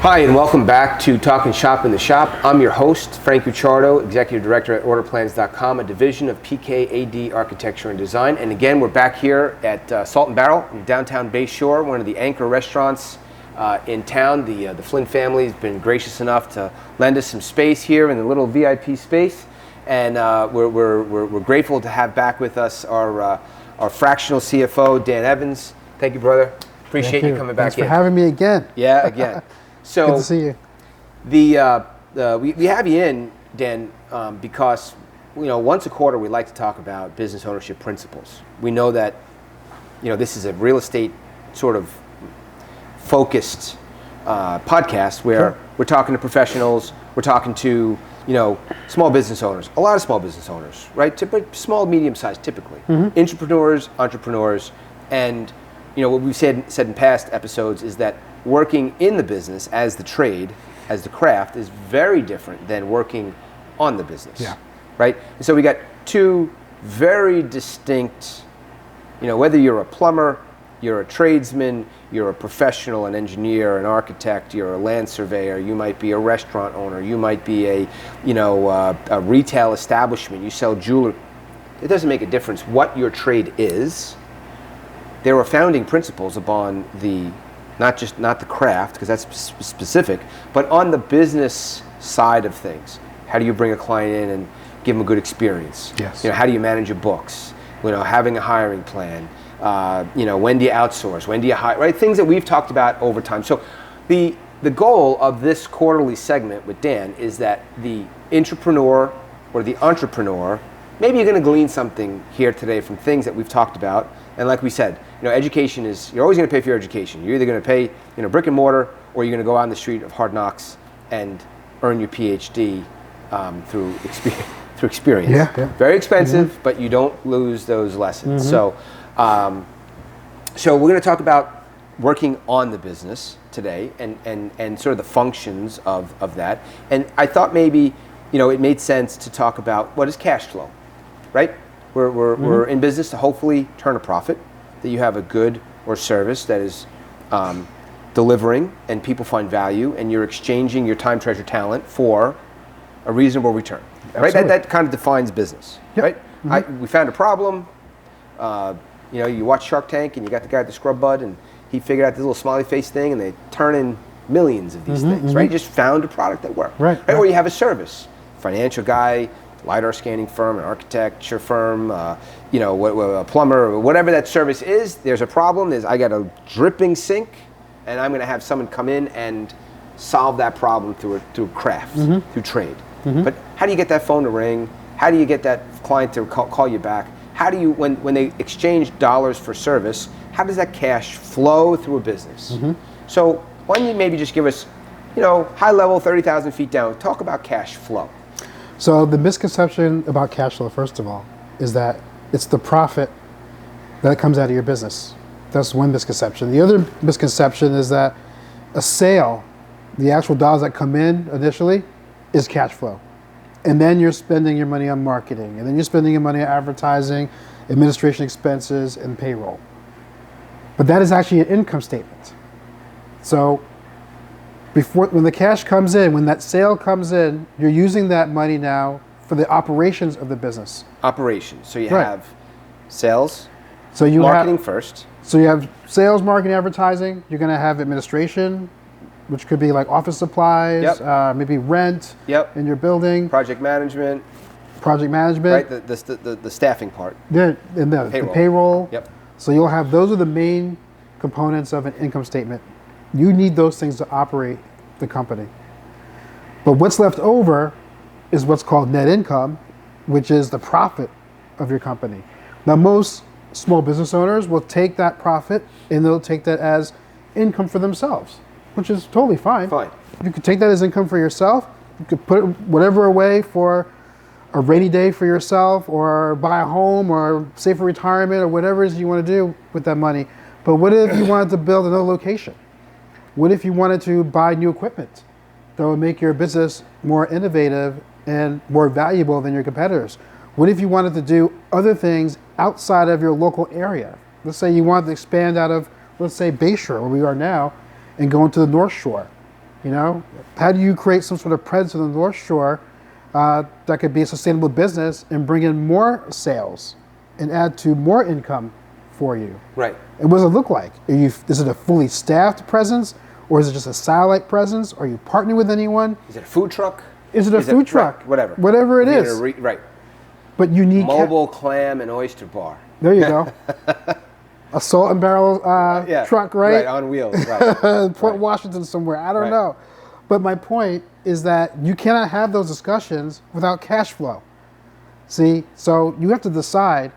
Hi, and welcome back to Talking Shop in the Shop. I'm your host, Frank Bucciardo, Executive Director at orderplans.com, a division of PKAD Architecture and Design. And again, we're back here at Salt and Barrel in downtown Bay Shore, one of the anchor restaurants in town. The Flynn family has been gracious enough to lend us some space here in the little VIP space. And we're grateful to have back with us our fractional CFO, Dan Evans. Thank you, brother. Appreciate you coming back in. Thanks for having me again. Yeah, again. So good to see you. We have you in, Dan, because once a quarter we like to talk about business ownership principles. We know that this is a real estate sort of focused podcast where we're talking to professionals, we're talking to small business owners, a lot of small business owners, right? Small, medium sized, typically, entrepreneurs, and what we've said in past episodes is that working in the business as the trade, as the craft, is very different than working on the business. Yeah. Right? And so we got two very distinct, whether you're a plumber, you're a tradesman, you're a professional, an engineer, an architect, you're a land surveyor, you might be a restaurant owner, you might be a retail establishment, you sell jewelry. It doesn't make a difference what your trade is. There are founding principles upon not the craft, because that's specific, but on the business side of things. How do you bring a client in and give them a good experience? Yes. How do you manage your books? Having a hiring plan. When do you outsource? When do you hire? Right? Things that we've talked about over time. So the goal of this quarterly segment with Dan is that the intrapreneur or the entrepreneur, maybe you're going to glean something here today from things that we've talked about. And like we said, education is, you're always going to pay for your education. You're either going to pay, brick and mortar, or you're going to go out on the street of hard knocks and earn your PhD through experience. Yeah. Very expensive, but you don't lose those lessons. So we're going to talk about working on the business today and sort of the functions of that. And I thought maybe, it made sense to talk about what is cash flow, right? We're in business to hopefully turn a profit, that you have a good or service that is delivering and people find value, and you're exchanging your time, treasure, talent for a reasonable return. Right? That kind of defines business. Yep. Right? We found a problem. You watch Shark Tank and you got the guy with the scrub bud and he figured out this little smiley face thing and they turn in millions of these things. Right? You just found a product that worked. Right. Or you have a service, financial guy, LiDAR scanning firm, an architecture firm, a plumber, or whatever that service is. There's a problem. I got a dripping sink, and I'm going to have someone come in and solve that problem through craft, through trade. But how do you get that phone to ring? How do you get that client to call you back? How do you, when they exchange dollars for service, how does that cash flow through a business? So why don't you maybe just give us, high level, 30,000 feet down, talk about cash flow. So the misconception about cash flow, first of all, is that it's the profit that comes out of your business. That's one misconception. The other misconception is that a sale, the actual dollars that come in initially, is cash flow. And then you're spending your money on marketing, and then you're spending your money on advertising, administration expenses, and payroll. But that is actually an income statement. So when the cash comes in, when that sale comes in, you're using that money now for the operations of the business. Operations. So you have sales, marketing first. So you have sales, marketing, advertising. You're going to have administration, which could be like office supplies, maybe rent in your building. Project management. Right, the staffing part. Yeah, and the payroll. Yep. So those are the main components of an income statement. You need those things to operate the company. But what's left over is what's called net income, which is the profit of your company. Now, most small business owners will take that profit and they'll take that as income for themselves, which is totally fine. You could take that as income for yourself. You could put whatever away for a rainy day for yourself, or buy a home, or save for retirement, or whatever it is you want to do with that money. But what if you wanted to build another location? What if you wanted to buy new equipment that would make your business more innovative and more valuable than your competitors? What if you wanted to do other things outside of your local area? Let's say you wanted to expand out of, let's say, Bayshore, where we are now, and go into the North Shore. You know, how do you create some sort of presence on the North Shore that could be a sustainable business and bring in more sales and add to more income for you? Right. And what does it look like? Is it a fully staffed presence, or is it just a satellite presence? Are you partnering with anyone? Is it a food truck? Is it a food truck? Right, whatever. Whatever it is. Right. But you need mobile clam and oyster bar. There you go. A salt and barrel truck, right? Right, on wheels. Right. Port Washington somewhere. I don't know. But my point is that you cannot have those discussions without cash flow. See, so you have to decide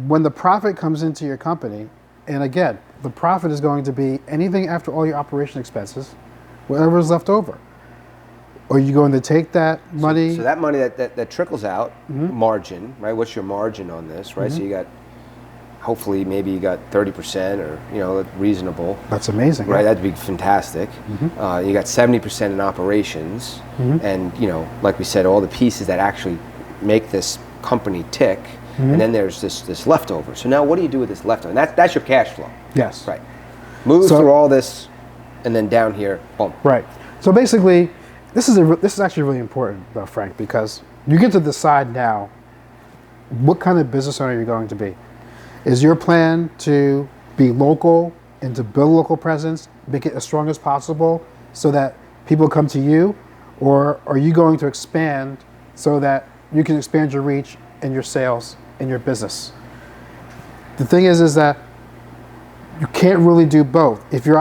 when the profit comes into your company, and again, the profit is going to be anything after all your operation expenses, whatever is left over. Are you going to take that money? So that money that trickles out, margin, right? What's your margin on this, right? So you got, hopefully, maybe you got 30%, or reasonable. That's amazing, right? That'd be fantastic. You got 70% in operations, and like we said, all the pieces that actually make this company tick. And then there's this leftover. So now, what do you do with this leftover? And that's your cash flow. Yes. Right. Move through all this, and then down here, boom. Right. So basically, this is actually really important, though, Frank, because you get to decide now what kind of business owner you're going to be. Is your plan to be local and to build a local presence, make it as strong as possible so that people come to you? Or are you going to expand so that you can expand your reach and your sales and your business? The thing is that you can't really do both. If you're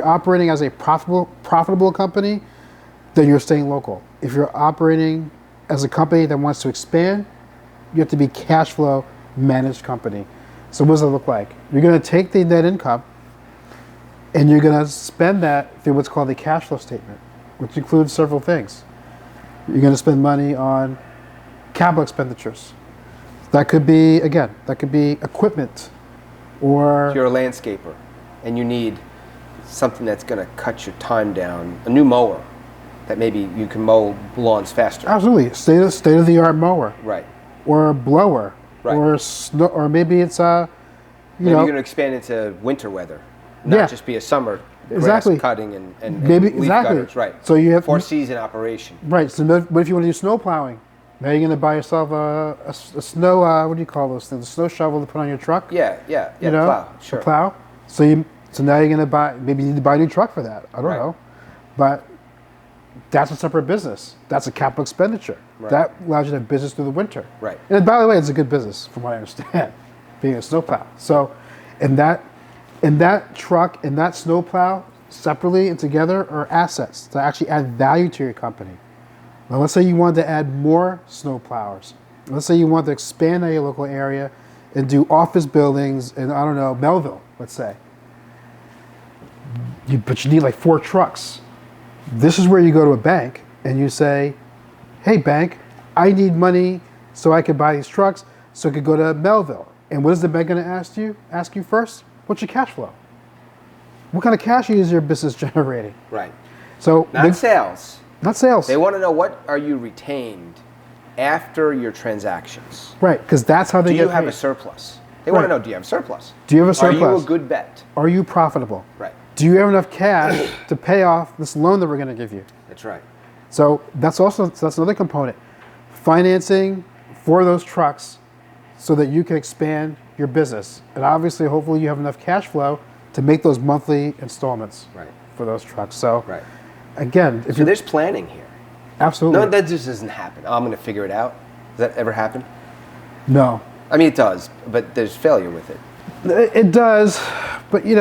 operating as a profitable company, then you're staying local. If you're operating as a company that wants to expand, you have to be cash flow managed company. So what does it look like? You're going to take the net income and you're going to spend that through what's called the cash flow statement, which includes several things. You're going to spend money on capital expenditures. That could be equipment, or... If you're a landscaper and you need something that's going to cut your time down, a new mower that maybe you can mow lawns faster. Absolutely. State-of-the-art mower. Right. Or a blower. Right. Or maybe it's maybe you're going to expand into winter weather, not just be a summer grass cutting and maybe leaf cutters. Right. So you have 4-season operation. Right. So what if you want to do snow plowing? Now you're going to buy yourself a snow, what do you call those things? A snow shovel to put on your truck? Yeah, plow, sure. A plow. So now you're going to buy, maybe you need to buy a new truck for that. I don't know. But that's a separate business. That's a capital expenditure. Right. That allows you to have business through the winter. Right. And by the way, it's a good business from what I understand, being a snow plow. So, and that truck and that snow plow separately and together are assets that actually add value to your company. Now, let's say you want to add more snow plowers. Let's say you want to expand your local area and do office buildings in, I don't know, Melville, let's say. But you need like 4 trucks. This is where you go to a bank and you say, hey, bank, I need money so I can buy these trucks so I could go to Melville. And what is the bank going to ask you first? What's your cash flow? What kind of cash is your business generating? Right. So not sales. Not sales. They want to know, what are you retained after your transactions? Right, because that's how they get paid. Do you have a surplus? They want to know, do you have a surplus? Do you have a surplus? Are you a good bet? Are you profitable? Right. Do you have enough cash to pay off this loan that we're going to give you? That's right. So that's another component. Financing for those trucks so that you can expand your business. And obviously, hopefully you have enough cash flow to make those monthly installments for those trucks. So again, so there's planning here. Absolutely. No, that just doesn't happen. I'm going to figure it out. Does that ever happen? No. I mean, it does, but there's failure with it. It does, but it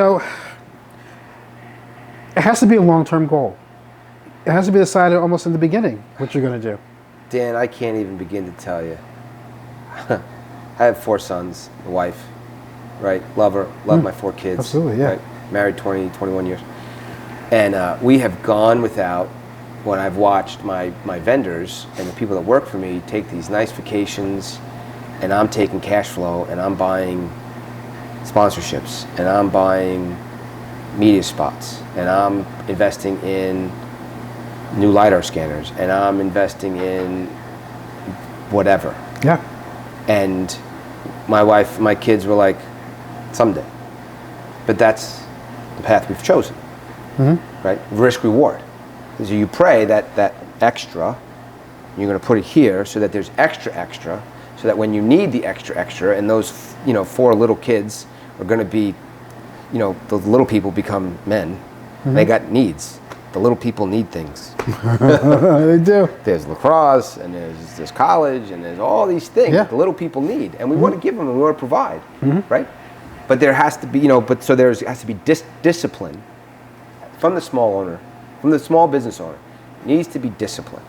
has to be a long-term goal. It has to be decided almost in the beginning what you're going to do. Dan, I can't even begin to tell you. I have 4 sons, a wife, right? Love her, love my 4 kids. Absolutely, yeah. Right? Married 20, 21 years. And we have gone without, when I've watched my vendors and the people that work for me take these nice vacations, and I'm taking cash flow, and I'm buying sponsorships, and I'm buying media spots, and I'm investing in new LiDAR scanners, and I'm investing in whatever. Yeah. And my wife, my kids were like, someday. But that's the path we've chosen, right? Risk reward. So you pray that extra, you're going to put it here so that there's extra, so that when you need the extra, and those 4 little kids are going to be, the little people become men. They got needs. The little people need things. They do. There's lacrosse, and there's college, and there's all these things that the little people need, and we want to give them, and we want to provide, right? But there has to be, so there has to be discipline from the small business owner. Needs to be discipline.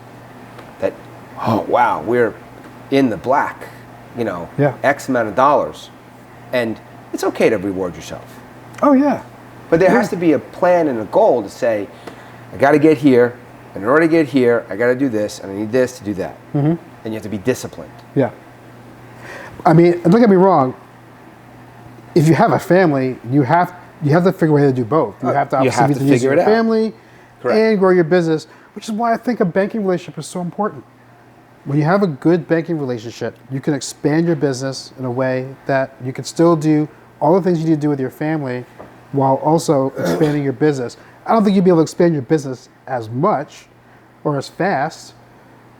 That, oh wow, we're in the black, X amount of dollars, and it's okay to reward yourself. Oh yeah. But there has to be a plan and a goal to say, I got to get here, and in order to get here, I got to do this, and I need this to do that. And you have to be disciplined. Yeah. I mean, don't get me wrong. If you have a family, you have to figure out how to do both. You have to obviously use your family and grow your business, which is why I think a banking relationship is so important. When you have a good banking relationship, you can expand your business in a way that you can still do all the things you need to do with your family while also expanding your business. I don't think you'd be able to expand your business as much or as fast,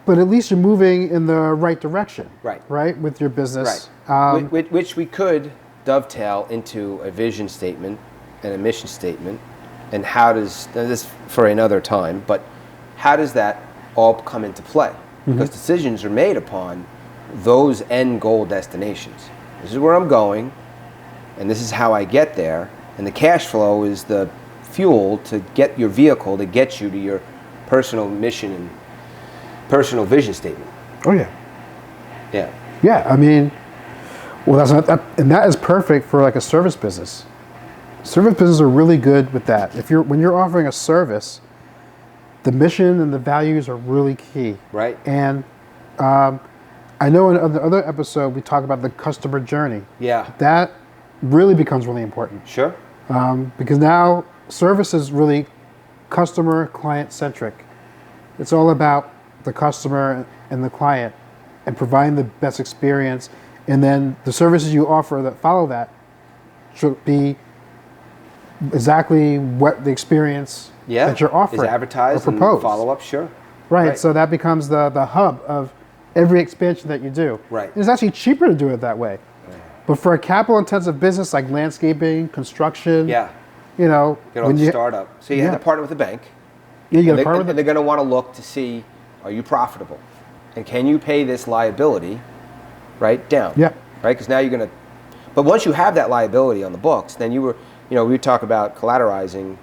but at least you're moving in the right direction, right, with your business. Right. Which we could dovetail into a vision statement and a mission statement, and how does, this for another time, but how does that all come into play? Because decisions are made upon those end goal destinations. This is where I'm going, and this is how I get there, and the cash flow is the fuel to get your vehicle to get you to your personal mission and personal vision statement. Oh yeah. Yeah. Yeah, I mean, well, and that is perfect for like a service business. Service businesses are really good with that. When you're offering a service, the mission and the values are really key. Right. And I know in the other episode we talk about the customer journey. Yeah. That really becomes really important. Sure. Because now service is really customer client centric. It's all about the customer and the client and providing the best experience. And then the services you offer that follow that should be exactly what the experience that you're offering is advertised or proposed. And follow up, sure. Right, so that becomes the hub of every expansion that you do. Right. And it's actually cheaper to do it that way. But for a capital-intensive business like landscaping, construction, get when on the startup. So you have to partner with the bank. Yeah, you got to partner with them. And they're going to want to look to see, are you profitable? And can you pay this liability down? Yeah. Right, because now you're going to, but once you have that liability on the books, then we talk about collateralizing,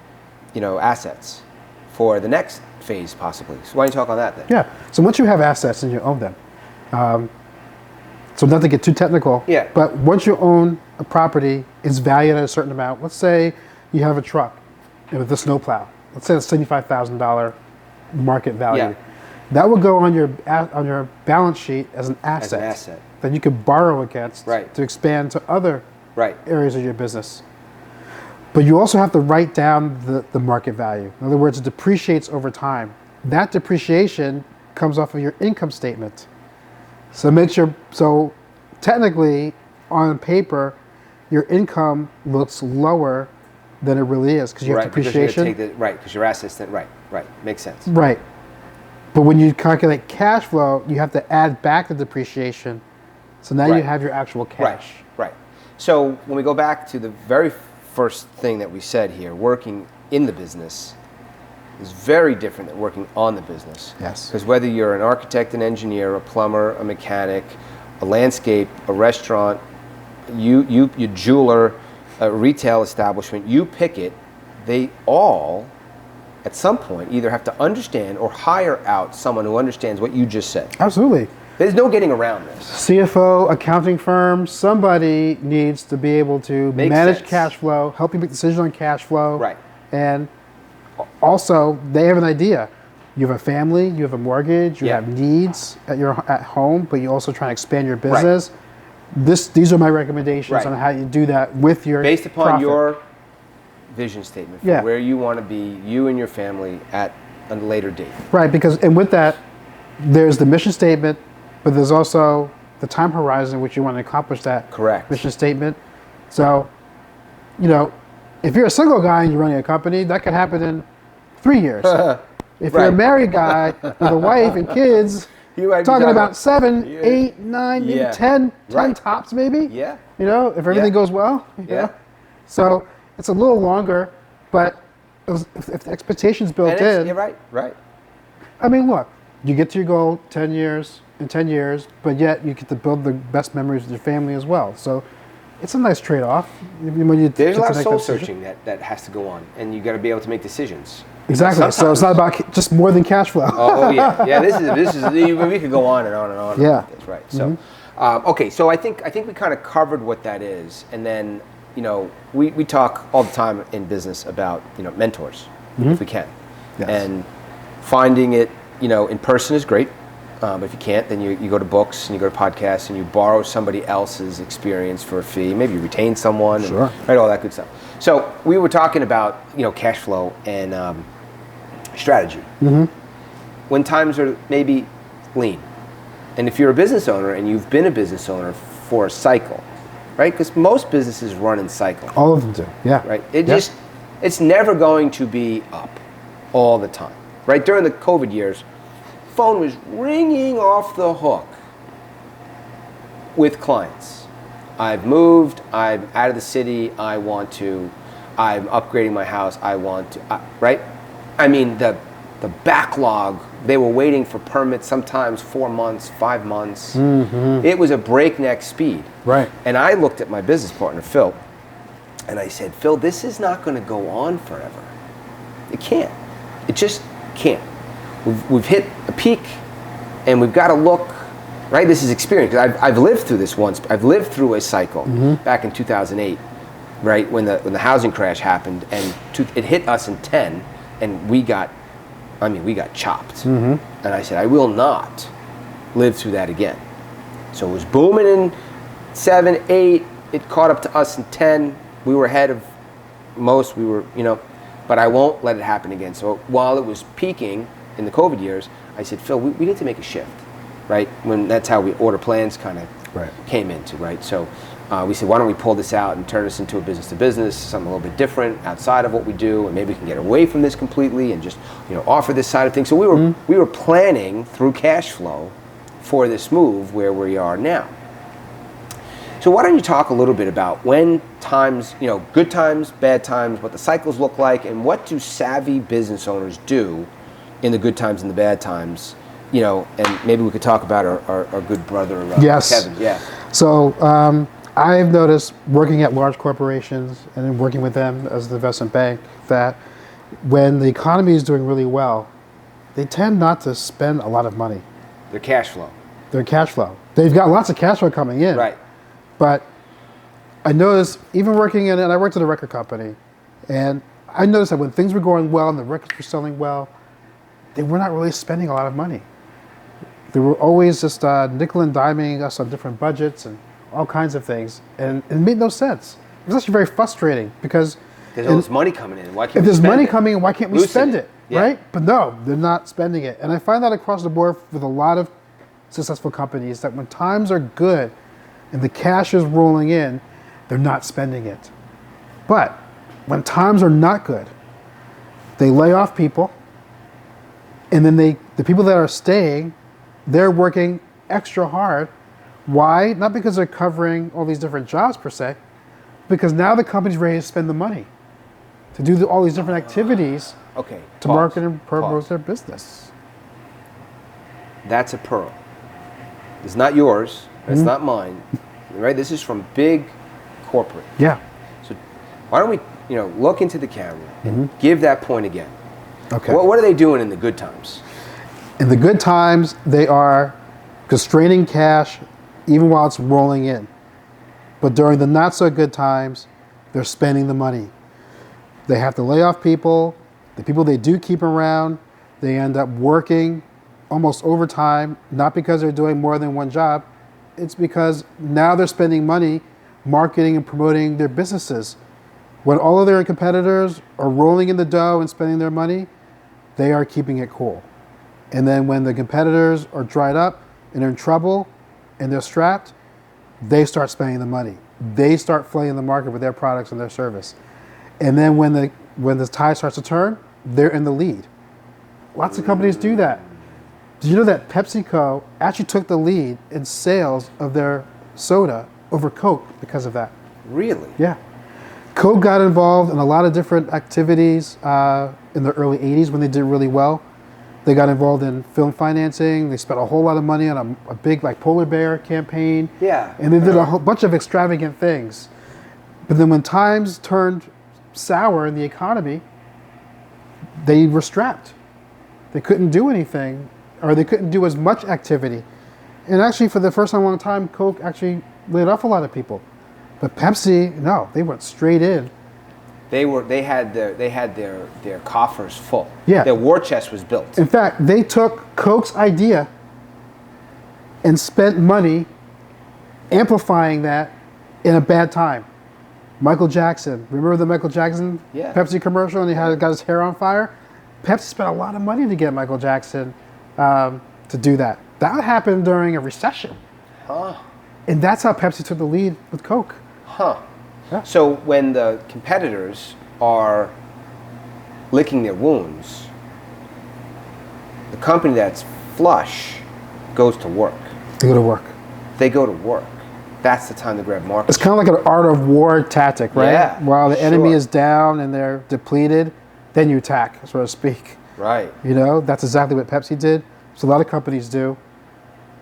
assets for the next phase possibly. So why don't you talk on that then? Yeah, so once you have assets and you own them, so not to get too technical, but once you own a property, it's valued at a certain amount. Let's say you have a truck with a snowplow. Let's say it's $75,000 market value. Yeah. That will go on your balance sheet as an asset. That you could borrow against to expand to other areas of your business. But you also have to write down the market value. In other words, it depreciates over time. That depreciation comes off of your income statement. So technically, on paper, your income looks lower than it really is because you have depreciation. Because your assets, makes sense. Right. But when you calculate cash flow, you have to add back the depreciation. So now you have your actual cash. Right. So when we go back to the very first thing that we said here, working in the business is very different than working on the business. Yes. Because whether you're an architect, an engineer, a plumber, a mechanic, a landscape, a restaurant, you jeweler, a retail establishment, you pick it, they all at some point either have to understand or hire out someone who understands what you just said. Absolutely. There's no getting around this. CFO, accounting firm, somebody needs to be able to manage cash flow, help you make decisions on cash flow. Right. And also, they have an idea. You have a family, you have a mortgage, you have needs at home, but you also try to expand your business. These are my recommendations on how you do that with your based upon profit. Your vision statement for where you want to be, you and your family at a later date. Right, and with that, there's the mission statement, but there's also the time horizon in which you want to accomplish that mission statement. So, if you're a single guy and you're running a company, that could happen in 3 years. If you're a married guy with a wife and kids, You might be talking about 7, Yeah. 8, 9, maybe Yeah. 10 Right. tops maybe. Yeah. You know, if everything goes well. you Yeah. know? So it's a little longer, but if the expectations built in. You're right. I mean, look, you get to your goal 10 years, in 10 years, but yet you get to build the best memories with your family as well. So it's a nice trade-off. There's a lot of soul searching that has to go on, and you got to be able to make decisions. Exactly. Sometimes. So it's not about just more than cash flow. Oh yeah. This is. We could go on and on and on. Yeah. About this, right. So, okay. So I think we kind of covered what that is, and then we talk all the time in business about mentors if we can, Yes. and finding it in person is great. But if you can't, then you go to books and you go to podcasts and you borrow somebody else's experience for a fee. Maybe you retain someone, Sure. and, right? All that good stuff. So we were talking about cash flow and strategy when times are maybe lean, and if you're a business owner and you've been a business owner for a cycle, right? Because most businesses run in cycles. All of them do. Yeah. Right. It's never going to be up all the time. Right. During the COVID years, phone was ringing off the hook with clients. I've moved, I'm out of the city, I'm upgrading my house, right? I mean, the backlog, they were waiting for permits sometimes 4 months, 5 months. It was a breakneck speed. Right. And I looked at my business partner, Phil, and I said, Phil, this is not going to go on forever. It can't. It just can't. We've hit a peak, and we've got to look, right? This is experience. I've lived through this once. I've lived through a cycle back in 2008, right, when the housing crash happened, and it hit us in 10, and we got chopped. And I said, I will not live through that again. So it was booming in 7, 8. It caught up to us in 10. We were ahead of most. We were, but I won't let it happen again. So while it was peaking in the COVID years, I said, Phil, we need to make a shift, right? When that's how we order plans kind of came into, right? So we said, why don't we pull this out and turn this into a business-to-business, something a little bit different outside of what we do, and maybe we can get away from this completely and just offer this side of things. So we were planning through cash flow for this move where we are now. So why don't you talk a little bit about when times, good times, bad times, what the cycles look like, and what do savvy business owners do in the good times and the bad times, and maybe we could talk about our good brother, Yes. Kevin. Yeah. So I've noticed working at large corporations and then working with them as an investment bank that when the economy is doing really well, they tend not to spend a lot of money. Their cash flow. They've got lots of cash flow coming in. Right. But I noticed, even working and I worked at a record company, and I noticed that when things were going well and the records were selling well, they were not really spending a lot of money. They were always just nickel and diming us on different budgets and all kinds of things, and it made no sense. It was actually very frustrating because there's all this money coming in. Why can't if we there's spend money it? coming in, why can't we Loosen spend it. it? Yeah. Right? But no, they're not spending it. And I find that across the board with a lot of successful companies that when times are good and the cash is rolling in, they're not spending it. But when times are not good, they lay off people, and then the people that are staying, they're working extra hard. Why? Not because they're covering all these different jobs per se, because now the company's ready to spend the money to do all these different activities to market and promote their business. That's a pearl. It's not yours. It's not mine. Right? This is from big corporate. Yeah. So why don't we, look into the camera and give that point again. Okay. What are they doing in the good times? In the good times, they are constraining cash even while it's rolling in. But during the not so good times, they're spending the money. They have to lay off people. The people they do keep around, they end up working almost overtime, not because they're doing more than one job. It's because now they're spending money marketing and promoting their businesses. When all of their competitors are rolling in the dough and spending their money, they are keeping it cool. And then when the competitors are dried up and they're in trouble and they're strapped, they start spending the money. They start flooding the market with their products and their service. And then when the tide starts to turn, they're in the lead. Lots of companies do that. Did you know that PepsiCo actually took the lead in sales of their soda over Coke because of that? Really? Yeah. Coke got involved in a lot of different activities in the early 80s when they did really well. They got involved in film financing. They spent a whole lot of money on a big like polar bear campaign. Yeah. And they did a whole bunch of extravagant things. But then when times turned sour in the economy, they were strapped. They couldn't do anything, or they couldn't do as much activity. And actually, for the first time in a long time, Coke actually laid off a lot of people. But Pepsi, no, they went straight in. They had their coffers full. Yeah. Their war chest was built. In fact, they took Coke's idea and spent money amplifying that in a bad time. Michael Jackson, remember the Michael Jackson Pepsi commercial, and he got his hair on fire? Pepsi spent a lot of money to get Michael Jackson to do that. That happened during a recession. Huh. And that's how Pepsi took the lead with Coke. Huh. Yeah. So when the competitors are licking their wounds, the company that's flush goes to work. They go to work. They go to work. That's the time to grab market. It's kind of like an art of war tactic, right? Yeah, While the enemy sure. is down and they're depleted, then you attack, so to speak. Right. You know, that's exactly what Pepsi did. So a lot of companies do.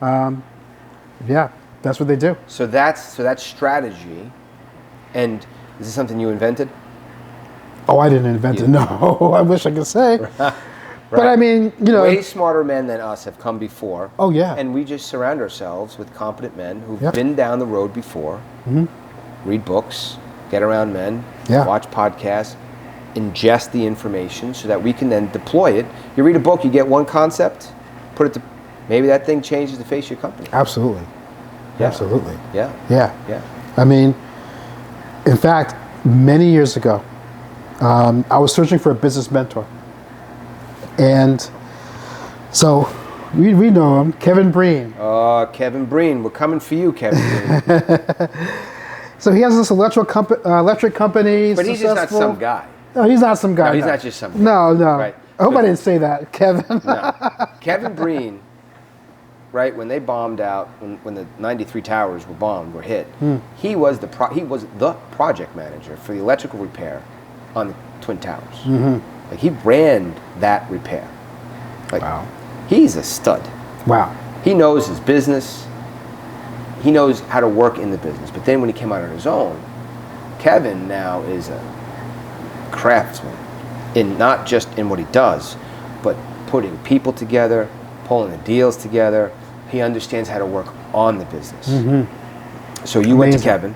Yeah, that's what they do. So that's strategy. And is this something you invented? Oh, I didn't invent it. No, I wish I could say. Right. But I mean, you know. Way smarter men than us have come before. Oh, yeah. And we just surround ourselves with competent men who've Yep. been down the road before, read books, get around men, Yeah. watch podcasts, ingest the information so that we can then deploy it. You read a book, you get one concept, put it to, maybe that thing changes the face of your company. Absolutely. Yeah. Absolutely. Yeah. Yeah. Yeah. I mean, in fact, many years ago, I was searching for a business mentor. And so we know him, Kevin Breen. Kevin Breen, we're coming for you, Kevin Breen. So he has this electric company. But he's just not some guy. No, he's not some guy. No, he's not just some guy. No. Right. I hope I didn't say that, Kevin. No. Kevin Breen, right, when they bombed out, when the 93 towers were hit, he was the project manager for the electrical repair on the Twin Towers. Mm-hmm. Like, he ran that repair. Like, Wow. He's a stud. Wow. He knows his business. He knows how to work in the business. But then when he came out on his own, Kevin now is a craftsman, in not just in what he does, but putting people together, pulling the deals together. He understands how to work on the business. Mm-hmm. So you went to Kevin.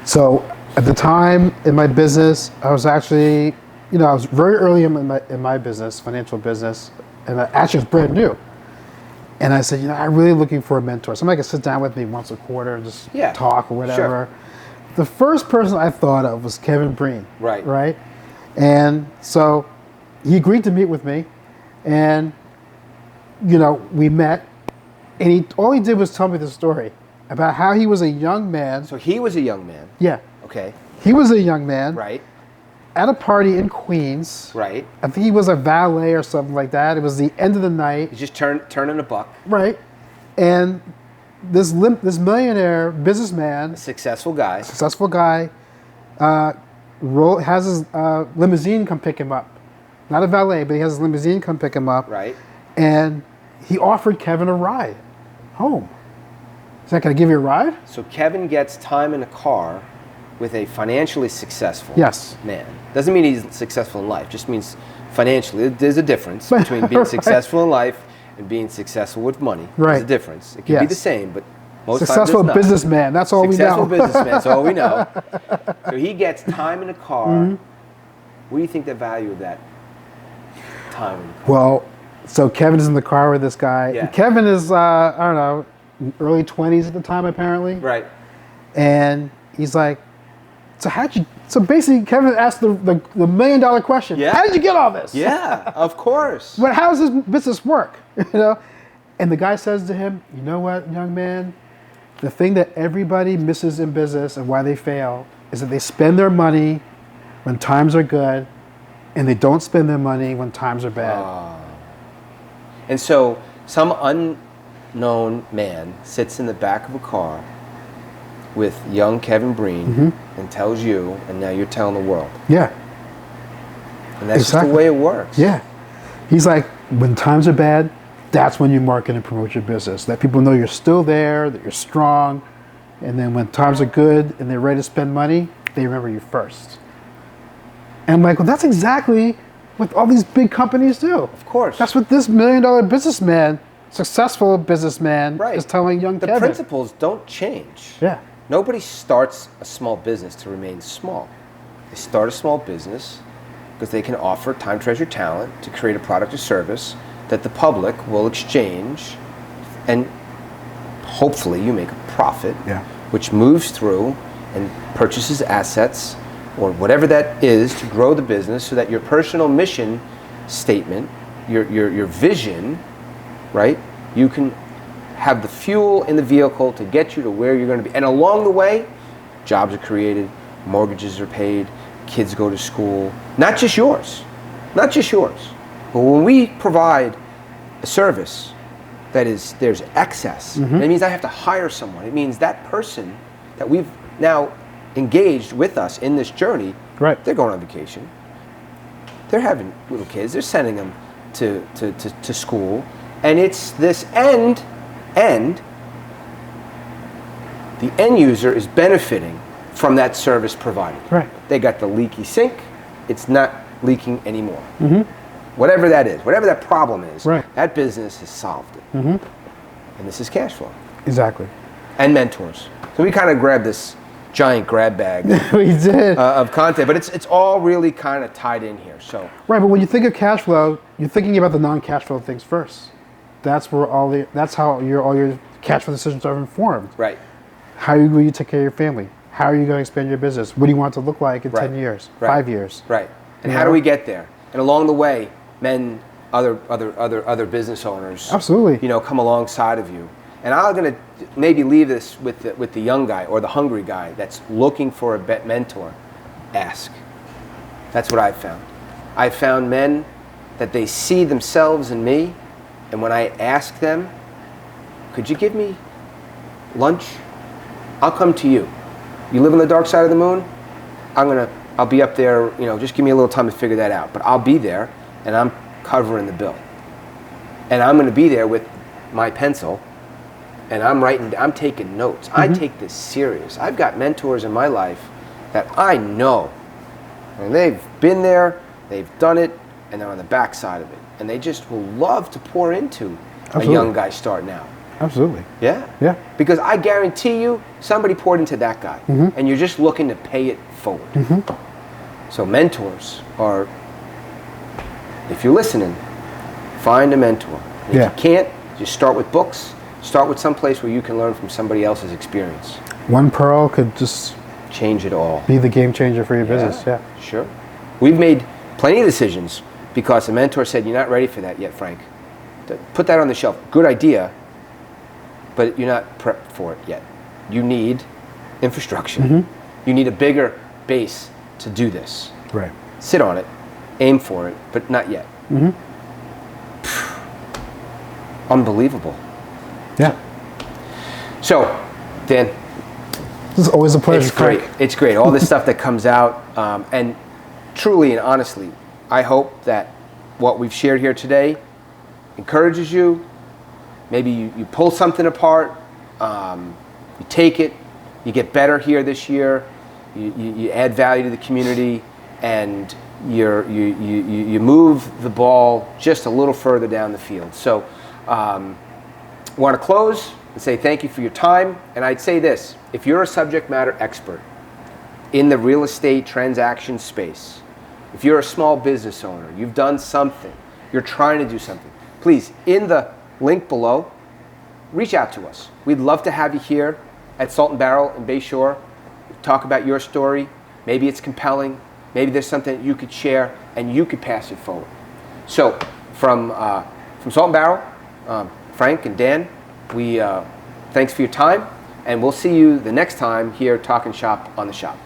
So at the time in my business, I was actually, I was very early in my business, financial business, and I actually was brand new. And I said, I'm really looking for a mentor. Somebody can sit down with me once a quarter and just talk or whatever. Sure. The first person I thought of was Kevin Breen. Right. Right? And so he agreed to meet with me, and we met, and all he did was tell me the story about how he was a young man. So he was a young man. Yeah. Okay. He was a young man. Right. At a party in Queens. Right. I think he was a valet or something like that. It was the end of the night. He's just turning a buck. Right. And this millionaire businessman, successful guy, has his limousine come pick him up. Not a valet, but he has his limousine come pick him up. Right. And he offered Kevin a ride home. Is that going to give you a ride? So Kevin gets time in a car with a financially successful man. Doesn't mean he's successful in life. Just means financially. There's a difference between being successful in life and being successful with money. Right. There's a difference. It can be the same, but most successful times it's not. Businessman. That's all we know. Successful businessman. That's all we know. So he gets time in a car. Mm-hmm. What do you think the value of that time in the car? Well, so Kevin is in the car with this guy. Yeah. Kevin is, I don't know, early 20s at the time, apparently. Right. And he's like, so basically Kevin asked the $1 million question. Yeah. How did you get all this? Yeah, of course. But how does this business work? And the guy says to him, you know what, young man? The thing that everybody misses in business and why they fail is that they spend their money when times are good and they don't spend their money when times are bad. And so some unknown man sits in the back of a car with young Kevin Breen and tells you, and now you're telling the world. Yeah. And that's just the way it works. Yeah. He's like, when times are bad, that's when you market and promote your business. Let people know you're still there, that you're strong. And then when times are good and they're ready to spend money, they remember you first. And I'm like, well, that's exactly what all these big companies do. Of course. That's what this $1 million businessman, successful businessman, is telling young Kevin. The principles don't change. Yeah. Nobody starts a small business to remain small. They start a small business because they can offer time, treasure, talent to create a product or service that the public will exchange, and hopefully you make a profit, which moves through and purchases assets or whatever that is to grow the business, so that your personal mission statement, your vision, right, you can have the fuel in the vehicle to get you to where you're going to be. And along the way, jobs are created, mortgages are paid, kids go to school. Not just yours. Not just yours. But when we provide a service that is, there's excess, that means I have to hire someone. It means that person that we've now engaged with us in this journey, they're going on vacation. They're having little kids. They're sending them to school. And it's this end, the end user is benefiting from that service provided. They got the leaky sink. It's not leaking anymore. Whatever that is, whatever that problem is, that business has solved it. And this is cash flow. Exactly. And mentors. So we kind of grabbed this giant grab bag we did. Of content, but it's all really kind of tied in here. So but when you think of cash flow, you're thinking about the non-cash flow things first. That's where that's how all your cash flow decisions are informed. How will you take care of your family? How are you going to expand your business? What do you want it to look like in 10 years, 5 years? And how do we get there? And along the way, other business owners, come alongside of you. And I'm going to maybe leave this with the young guy or the hungry guy that's looking for a mentor. Ask. That's what I've found. I've found men that they see themselves in me, and when I ask them, could you give me lunch? I'll come to you. You live on the dark side of the moon? I'll be up there, just give me a little time to figure that out. But I'll be there, and I'm covering the bill. And I'm going to be there with my pencil, and I'm taking notes. I take this serious. I've got mentors in my life that I know, and they've been there, they've done it, and they're on the back side of it. And they just will love to pour into a young guy starting out. Yeah. Because I guarantee you, somebody poured into that guy, and you're just looking to pay it forward. So mentors are, if you're listening, find a mentor. If you can't, just start with books. Start with some place where you can learn from somebody else's experience. One pearl could just change it all. Be the game changer for your business. Sure. We've made plenty of decisions because a mentor said, you're not ready for that yet, Frank. Put that on the shelf. Good idea, but you're not prepped for it yet. You need infrastructure. You need a bigger base to do this. Sit on it, aim for it, but not yet. Unbelievable. So, Dan, this is always a pleasure. It's great. It's great. All this stuff that comes out, and truly and honestly, I hope that what we've shared here today encourages you. Maybe you pull something apart, you take it, you get better here this year, you add value to the community, and you move the ball just a little further down the field. So I want to close and say thank you for your time. And I'd say this, if you're a subject matter expert in the real estate transaction space, if you're a small business owner, you've done something, you're trying to do something, please, in the link below, reach out to us. We'd love to have you here at Salt and Barrel in Bayshore. Talk about your story. Maybe it's compelling. Maybe there's something that you could share and you could pass it forward. So from Salt and Barrel, Frank and Dan, we thanks for your time, and we'll see you the next time here talking shop on the shop.